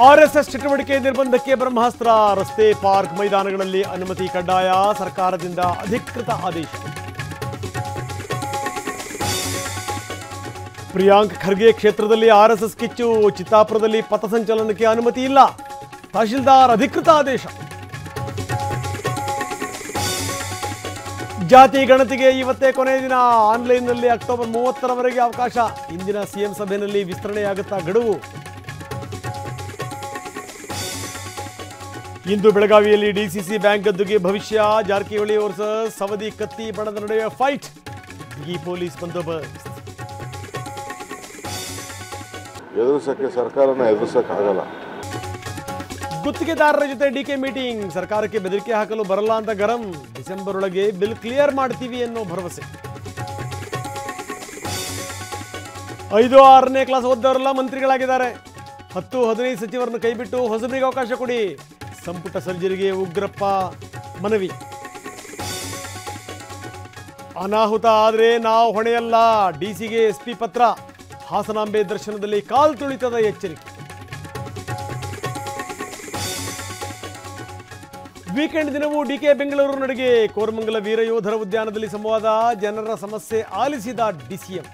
RSS ಚಟುವಟಿಕೆ ನಿರ್ಬಂಧಕ್ಕೆ ಬ್ರಹ್ಮಾಸ್ತ್ರ. ರಸ್ತೆ, park, ಮೈದಾನಗಳಲ್ಲಿ ಅನುಮತಿ ಕಡ್ಡಾಯ. ಸರ್ಕಾರದಿಂದ ಅಧಿಕೃತ ಆದೇಶ. ಪ್ರಿಯಾಂಕ್ ಖರ್ಗೆ ಕ್ಷೇತ್ರದಲ್ಲಿ ಆರ್ಎಸ್ಎಸ್ ಕಿಚ್ಚು. ಚಿತ್ತಾಪುರದಲ್ಲಿ ಪಥಸಂಚಲನಕ್ಕೆ ಅನುಮತಿ ಇಲ್ಲ. ತಹಶೀಲ್ದಾರ್ ಅಧಿಕೃತ ಆದೇಶ. ಜಾತಿ ಗಣತಿಗೆ ಇವತ್ತೇ ಕೊನೆಯ ದಿನ. ಆನ್ಲೈನ್ನಲ್ಲಿ ಅಕ್ಟೋಬರ್ 30ರವರೆಗೆ ಅವಕಾಶ. ಇಂದಿನ ಸಿಎಂ ಸಭೆಯಲ್ಲಿ ವಿಸ್ತರಣೆಯಾಗುತ್ತಾ ಗಡುವು. ಇಂದು ಬೆಳಗಾವಿಯಲ್ಲಿ ಡಿಸಿಸಿ ಬ್ಯಾಂಕ್ ಗದ್ದುಗೆ ಭವಿಷ್ಯ. ಜಾರಕಿಹೊಳಿ ವರ್ಸಸ್ ಸವದಿ ಕತ್ತಿ ಬಣದ ನಡುವೆ ಫೈಟ್. ಬಿಗಿ ಪೊಲೀಸ್ ಬಂದೋಬಸ್ತ್. ಎದುರಿಸಕ್ಕೆ ಸರ್ಕಾರನ ಎದುರಿಸಕ್ಕಾಗಲ್ಲ. ಗುತ್ತಿಗೆದಾರರ ಜೊತೆ ಡಿಕೆ ಮೀಟಿಂಗ್. ಸರ್ಕಾರಕ್ಕೆ ಬೆದರಿಕೆ ಹಾಕಲು ಬರಲ್ಲ ಅಂತ ಗರಂ. ಡಿಸೆಂಬರ್ ಒಳಗೆ ಬಿಲ್ ಕ್ಲಿಯರ್ ಮಾಡ್ತೀವಿ ಅನ್ನೋ ಭರವಸೆ. 5, 6ನೇ ಕ್ಲಾಸ್ ಓದ್ದವರೆಲ್ಲ ಮಂತ್ರಿಗಳಾಗಿದ್ದಾರೆ. 10, 15 ಸಚಿವರನ್ನು ಕೈಬಿಟ್ಟು ಹೊಸಬರಿಗೆ ಅವಕಾಶ ಕೊಡಿ. ಸಂಪುಟ ಸರ್ಜರಿಗೆ ಉಗ್ರಪ್ಪ ಮನವಿ. ಅನಾಹುತ ಆದರೆ ನಾವು ಹೊಣೆಯಲ್ಲ. ಡಿಸಿಗೆ ಎಸ್ಪಿ ಪತ್ರ. ಹಾಸನಾಂಬೆ ದರ್ಶನದಲ್ಲಿ ಕಾಲ್ ತುಳಿತದ ಎಚ್ಚರಿಕೆ. ವೀಕೆಂಡ್ ದಿನವೂ ಡಿಕೆ ಬೆಂಗಳೂರು ನಡಿಗೆ. ಕೋರಮಂಗಲ ವೀರಯೋಧರ ಉದ್ಯಾನದಲ್ಲಿ ಸಂವಾದ. ಜನರ ಸಮಸ್ಯೆ ಆಲಿಸಿದ ಡಿಸಿಎಂ.